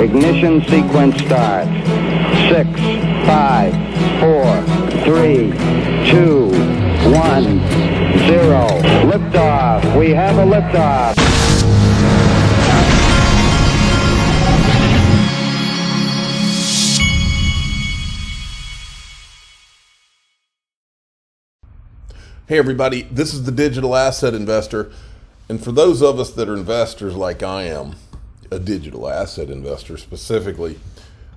Ignition sequence starts. 6, 5, 4, 3, 2, 1, 0. Liftoff. We have a liftoff. Hey everybody, this is the Digital Asset Investor, and for those of us that are investors like I am, a digital asset investor specifically,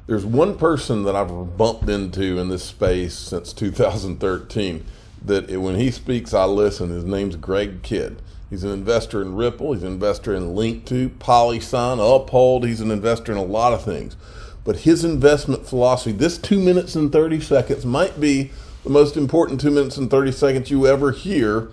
there's one person that I've bumped into in this space since 2013 that when he speaks I listen. His name's Greg Kidd. He's an investor in Ripple, he's an investor in Link2, Polysign, Uphold, he's an investor in a lot of things. But his investment philosophy, this 2 minutes and 30 seconds might be the most important 2 minutes and 30 seconds you ever hear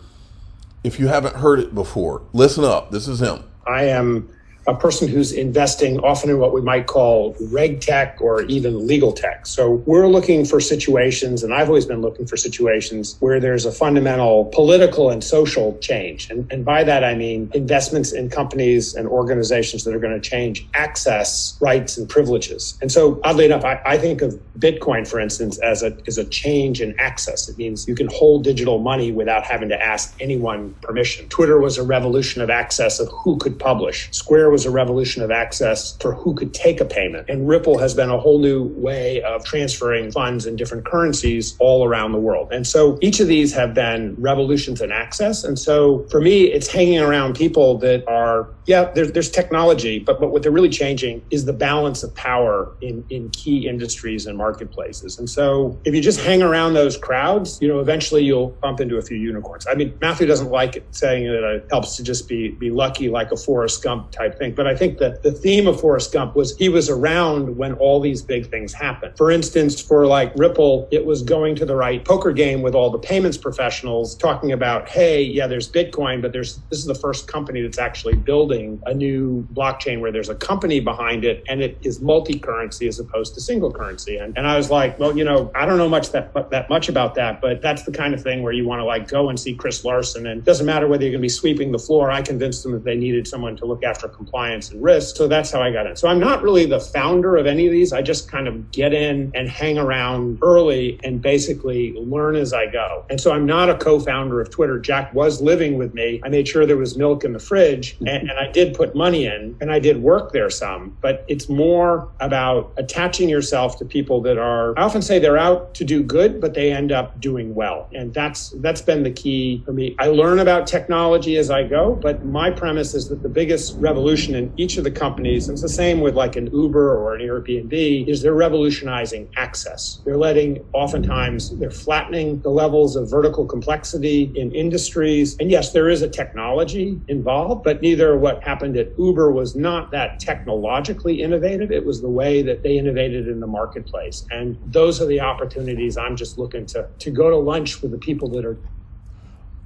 if you haven't heard it before. Listen up, this is him. I am a person who's investing often in what we might call reg tech or even legal tech. So we're looking for situations, and I've always been looking for situations where there's a fundamental political and social change. And by that, I mean investments in companies and organizations that are going to change access, rights, and privileges. And so oddly enough, I think of Bitcoin, for instance, as a change in access. It means you can hold digital money without having to ask anyone permission. Twitter was a revolution of access of who could publish. Square was a revolution of access for who could take a payment. And Ripple has been a whole new way of transferring funds in different currencies all around the world. And so each of these have been revolutions in access. And so for me, it's hanging around people that are, there's technology, but what they're really changing is the balance of power in key industries and marketplaces. And so if you just hang around those crowds, eventually you'll bump into a few unicorns. I mean, Matthew doesn't like it, saying that it helps to just be lucky like a Forrest Gump type thing. But I think that the theme of Forrest Gump was he was around when all these big things happened. For instance, for like Ripple, it was going to the right poker game with all the payments professionals talking about, hey, yeah, there's Bitcoin, but this is the first company that's actually building a new blockchain where there's a company behind it and it is multi-currency as opposed to single currency. And I was like, well, I don't know that much about that, but that's the kind of thing where you want to like go and see Chris Larson, and it doesn't matter whether you're going to be sweeping the floor. I convinced them that they needed someone to look after compliance and risk. So that's how I got in. So I'm not really the founder of any of these. I just kind of get in and hang around early and basically learn as I go. And so I'm not a co-founder of Twitter. Jack was living with me. I made sure there was milk in the fridge, and I did put money in, and I did work there some, but it's more about attaching yourself to people that are, I often say they're out to do good, but they end up doing well. And that's been the key for me. I learn about technology as I go, but my premise is that the biggest revolution in each of the companies, and it's the same with like an Uber or an Airbnb, is they're revolutionizing access. They're flattening the levels of vertical complexity in industries. And yes, there is a technology involved, but neither what happened at Uber was not that technologically innovative. It was the way that they innovated in the marketplace. And those are the opportunities I'm just looking to go to lunch with the people that are.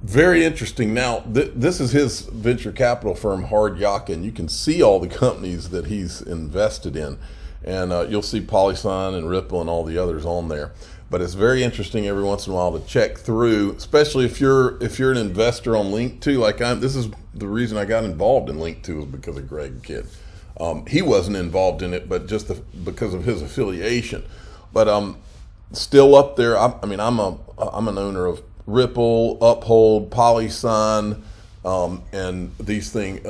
Very interesting. Now, this is his venture capital firm, Hard Yacht, and you can see all the companies that he's invested in. And you'll see Polysign and Ripple and all the others on there. But it's very interesting every once in a while to check through, especially if you're an investor on Link2, like this is the reason I got involved in Link2 was because of Greg Kidd. He wasn't involved in it, but just because of his affiliation. But still up there, I'm an owner of Ripple, Uphold, Polysign, and these things,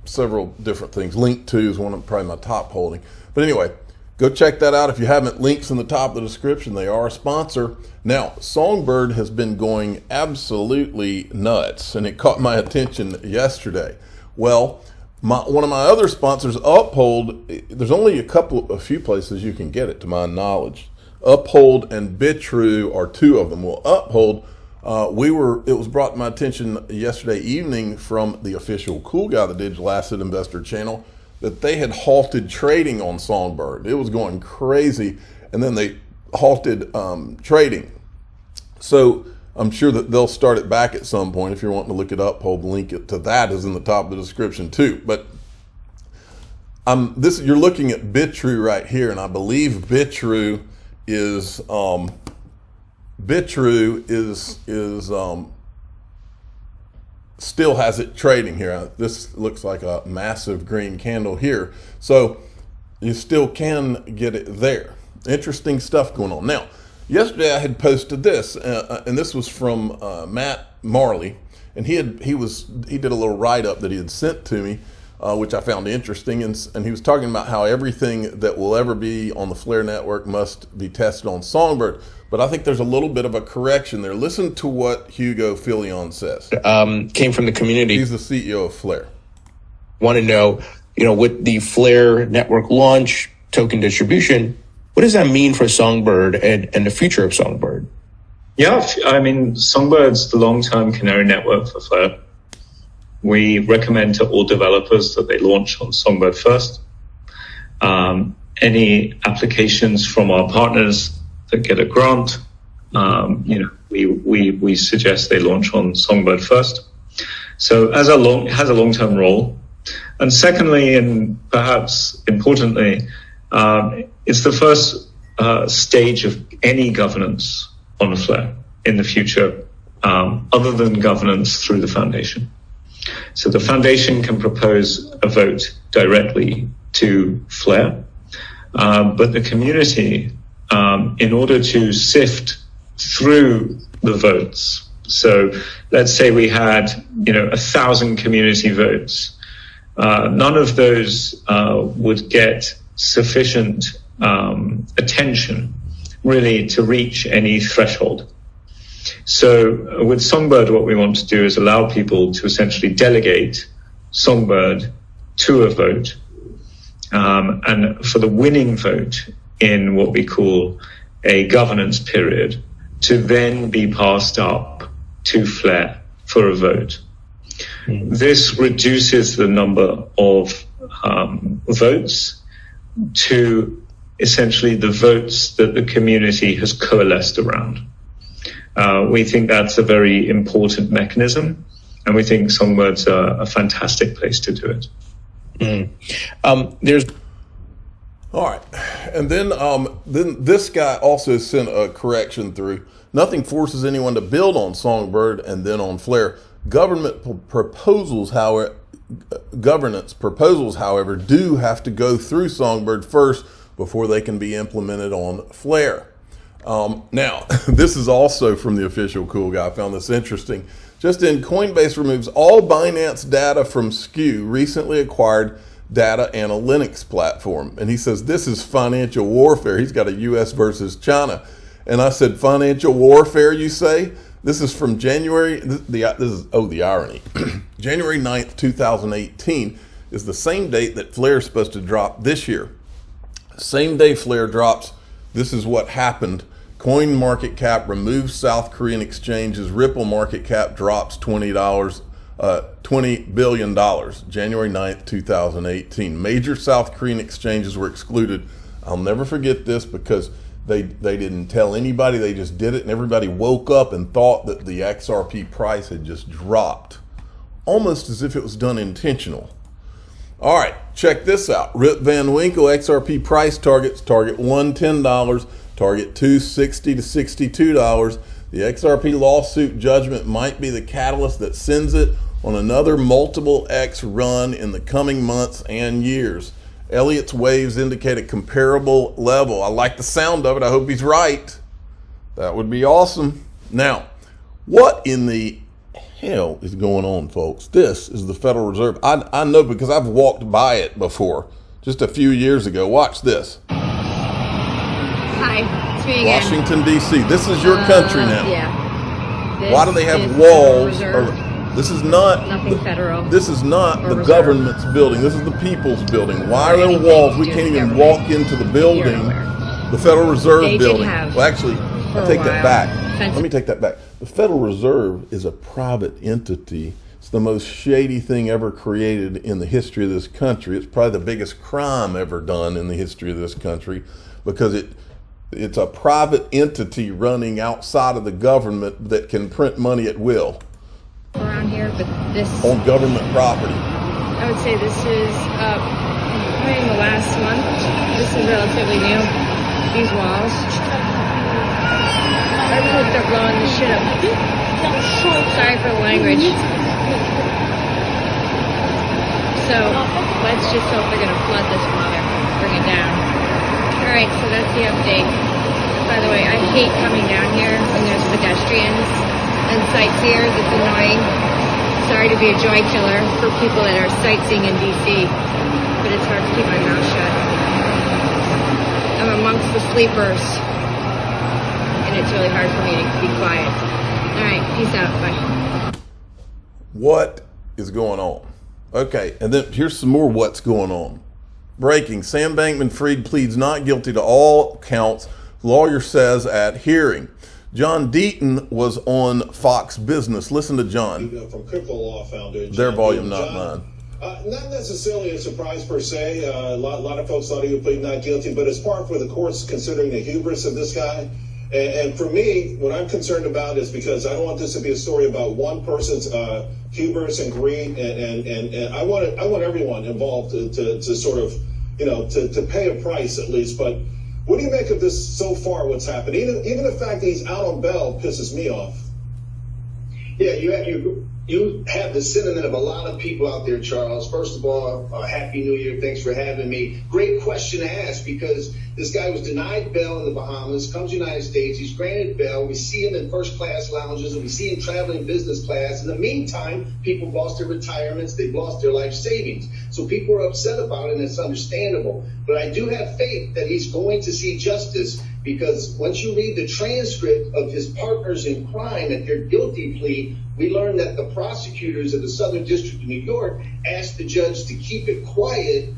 several different things. Link2 is one of probably my top holding. But anyway, go check that out. If you haven't, links in the top of the description. They are a sponsor. Now, Songbird has been going absolutely nuts, and it caught my attention yesterday. Well, one of my other sponsors, Uphold, there's only a few places you can get it, to my knowledge. Uphold and Bitrue are two of them. Well, Uphold, it was brought to my attention yesterday evening from the official Cool Guy, the Digital Asset Investor channel, that they had halted trading on Songbird. It was going crazy, and then they halted trading. So I'm sure that they'll start it back at some point. If you're wanting to look it up, the link to that is in the top of the description too. But you're looking at Bitrue right here, and I believe Bitrue is still has it trading here. This looks like a massive green candle here. So You still can get it there. Interesting stuff going on. Now, yesterday I had posted this, and this was from Matt Marley, and he did a little write-up that he had sent to me, which I found interesting, and he was talking about how everything that will ever be on the Flare network must be tested on Songbird. But I think there's a little bit of a correction there. Listen to what Hugo Filion says. Came from the community. He's the CEO of Flare. Want to know, with the Flare network launch, token distribution, what does that mean for Songbird and the future of Songbird? Yeah, I mean, Songbird's the long-term canary network for Flare. We recommend to all developers that they launch on Songbird first. Any applications from our partners that get a grant, we suggest they launch on Songbird first. So has a long-term role. And secondly, and perhaps importantly, it's the first stage of any governance on Flare in the future, other than governance through the foundation. So the foundation can propose a vote directly to Flare, but the community, in order to sift through the votes, so let's say we had 1,000 community votes, none of those would get sufficient attention really to reach any threshold. So with Songbird, what we want to do is allow people to essentially delegate Songbird to a vote, and for the winning vote in what we call a governance period to then be passed up to Flare for a vote. This reduces the number of votes to essentially the votes that the community has coalesced around. We think that's a very important mechanism, and we think Songbird's a fantastic place to do it. There's all right, and then this guy also sent a correction through. Nothing forces anyone to build on Songbird and then on Flare. Governance proposals, however, do have to go through Songbird first before they can be implemented on Flare. Now, this is also from the official cool guy. I found this interesting. Just in, Coinbase removes all Binance data from Skew, recently acquired data analytics platform. And he says, this is financial warfare. He's got a U.S. versus China. And I said, financial warfare, you say? This is from January, the irony. January 9th, 2018 is the same date that Flare is supposed to drop this year. Same day Flare drops, this is what happened. Coin market cap removes South Korean exchanges. Ripple market cap drops $20 billion. January 9th, 2018. Major South Korean exchanges were excluded. I'll never forget this because they didn't tell anybody. They just did it, and everybody woke up and thought that the XRP price had just dropped, almost as if it was done intentional. All right, check this out. Rip Van Winkle XRP price targets: target $1, $10, target $2, $60 to $62. The XRP lawsuit judgment might be the catalyst that sends it on another multiple X run in the coming months and years. Elliott's waves indicate a comparable level. I like the sound of it. I hope he's right. That would be awesome. Now, what in the hell is going on, folks? This is the Federal Reserve. I know because I've walked by it before, just a few years ago. Watch this. Hi, it's me again. Washington, D.C. This is your country now. Yeah. Why do they have walls? This is not nothing federal. This is not the reserve. government's building. This is the people's building. Why are there walls? We can't even walk into the building. The Federal Reserve building. Well, actually, I take that back. Let me take that back. The Federal Reserve is a private entity. It's the most shady thing ever created in the history of this country. It's probably the biggest crime ever done in the history of this country because it's a private entity running outside of the government that can print money at will. Around here, but this on government property. I would say this is probably in the last month. This is relatively new. These walls. I hope they're blowing this shit up. Sorry for the language. So let's just hope they're gonna flood this mother, bring it down. the update. By the way, I hate coming down here when there's pedestrians and sightseers. It's annoying. Sorry to be a joy killer for people that are sightseeing in DC, but it's hard to keep my mouth shut. I'm amongst the sleepers, and it's really hard for me to be quiet. All right, peace out. Bye. What is going on? Okay, and then here's some more what's going on. Breaking. Sam Bankman-Fried pleads not guilty to all counts, lawyer says at hearing. John Deaton was on Fox Business. Listen to John. From Crypto Law founder. Their volume, not John, mine. Not necessarily a surprise per se. A lot of folks thought he would plead not guilty, but it's par for the courts considering the hubris of this guy. And for me, what I'm concerned about is because I don't want this to be a story about one person's hubris and greed, and I want everyone involved to sort of, to pay a price at least. But what do you make of this so far? What's happened? Even the fact that he's out on bail pisses me off. Yeah, you have the sentiment of a lot of people out there, Charles. First of all, Happy New Year. Thanks for having me. Great question to ask, because this guy was denied bail in the Bahamas, comes to the United States. He's granted bail. We see him in first-class lounges, and we see him traveling business class. In the meantime, people lost their retirements. They've lost their life savings. So people are upset about it, and it's understandable. But I do have faith that he's going to see justice, because once you read the transcript of his partners in crime at their guilty plea, we learned that the prosecutors of the Southern District of New York asked the judge to keep it quiet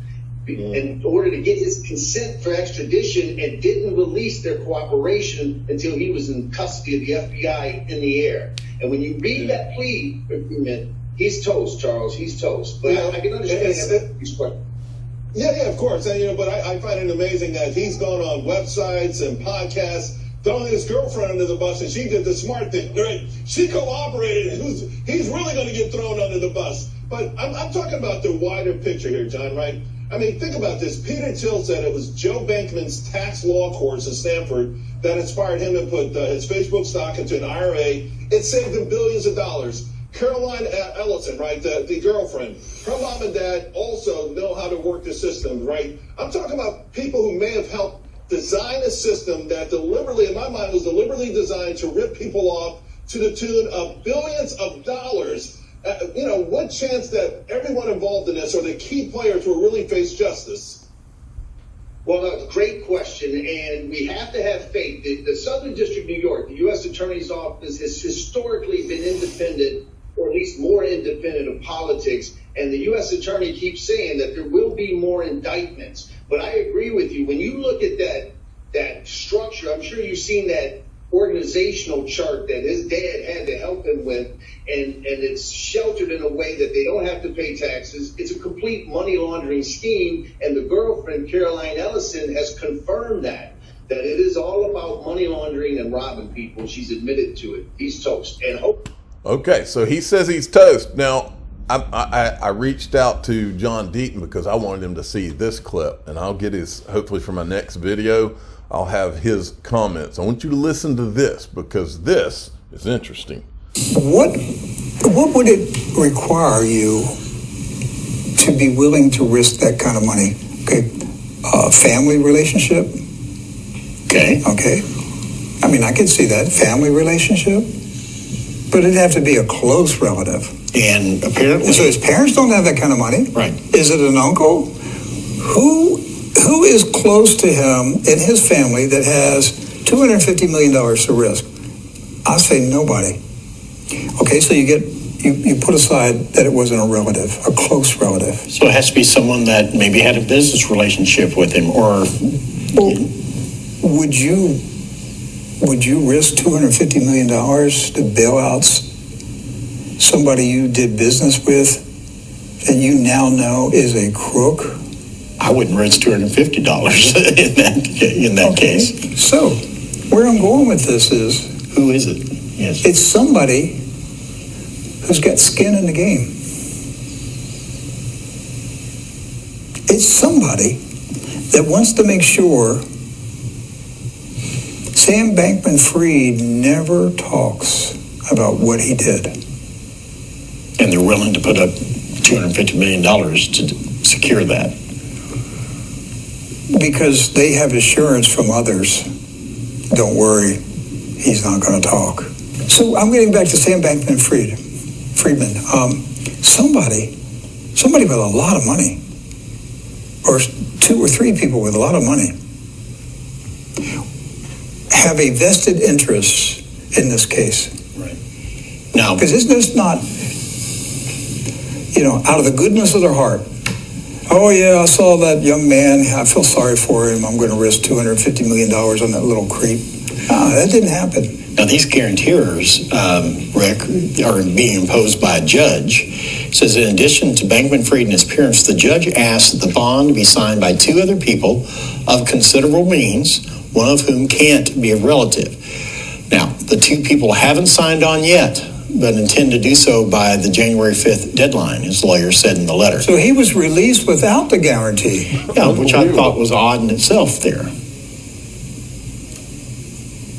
in order to get his consent for extradition, and didn't release their cooperation until he was in custody of the FBI in the air. And when you read that plea agreement, he's toast, Charles. He's toast. But I can understand these questions. Yeah, of course. And, but I find it amazing that he's gone on websites and podcasts, throwing his girlfriend under the bus, and she did the smart thing, right? She cooperated. He's really going to get thrown under the bus. But I'm talking about the wider picture here, John, right? I mean, think about this. Peter Thiel said it was Joe Bankman's tax law course at Stanford that inspired him to put his Facebook stock into an IRA. It saved him billions of dollars. Caroline Ellison, right, the girlfriend, her mom and dad also know how to work the system, right? I'm talking about people who may have helped design a system that deliberately, in my mind, was deliberately designed to rip people off to the tune of billions of dollars. What chance that everyone involved in this, or the key players, will really face justice? Well, great question, and we have to have faith. The Southern District of New York, the U.S. Attorney's Office, has historically been independent, or at least more independent of politics, and the U.S. Attorney keeps saying that there will be more indictments. But I agree with you. When you look at that structure, I'm sure you've seen that organizational chart that his dad had to help him with, and it's sheltered in a way that they don't have to pay taxes. It's a complete money laundering scheme, and the girlfriend, Caroline Ellison, has confirmed that it is all about money laundering and robbing people. She's admitted to it. He's toast. Okay, so he says he's toast. Now, I reached out to John Deaton because I wanted him to see this clip, and I'll get his, hopefully for my next video, I'll have his comments. I want you to listen to this because this is interesting. What would it require you to be willing to risk that kind of money? Okay, family relationship. Okay. I mean, I could see that family relationship, but it'd have to be a close relative. And apparently, so his parents don't have that kind of money. Right? Is it an uncle? Who is close to him in his family that has $250 million to risk? I say nobody. Okay, so you put aside that it wasn't a relative, a close relative. So it has to be someone that maybe had a business relationship with him, or would you risk $250 million to bail out somebody you did business with that you now know is a crook? I wouldn't risk $250 in that case. So, where I'm going with this is, who is it? Yes, it's somebody who's got skin in the game. It's somebody that wants to make sure Sam Bankman-Fried never talks about what he did. And they're willing to put up $250 million to secure that. because they have assurance from others. Don't worry, he's not going to talk. So I'm getting back to Sam Bankman-Fried. Somebody with a lot of money, or 2 or 3 people with a lot of money, have a vested interest in this case. Right. Now, because it's just not, out of the goodness of their heart. Oh yeah, I saw that young man. I feel sorry for him. I'm going to risk $250 million on that little creep. That didn't happen. Now, these guarantors, Rick, are being imposed by a judge. It says, in addition to Bankman-Fried and his parents, the judge asked the bond to be signed by 2 other people of considerable means, one of whom can't be a relative. Now, the 2 people haven't signed on yet, but intend to do so by the January 5th deadline, his lawyer said in the letter. So he was released without the guarantee. Yeah, which I thought was odd in itself there.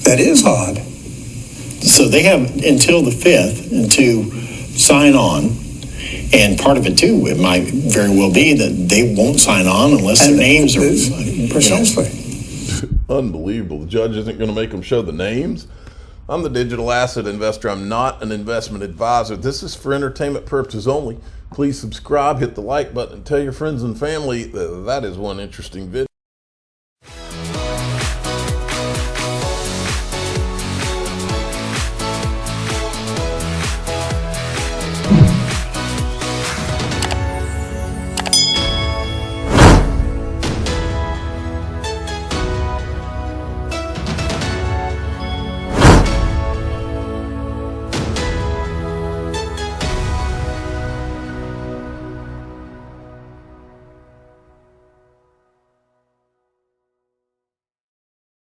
That is odd. So they have until the 5th to sign on. And part of it, too, it might very well be that they won't sign on unless their names are... Precisely. Unbelievable. The judge isn't going to make them show the names. I'm the digital asset investor. I'm not an investment advisor. This is for entertainment purposes only. Please subscribe, hit the like button, and tell your friends and family that is one interesting video.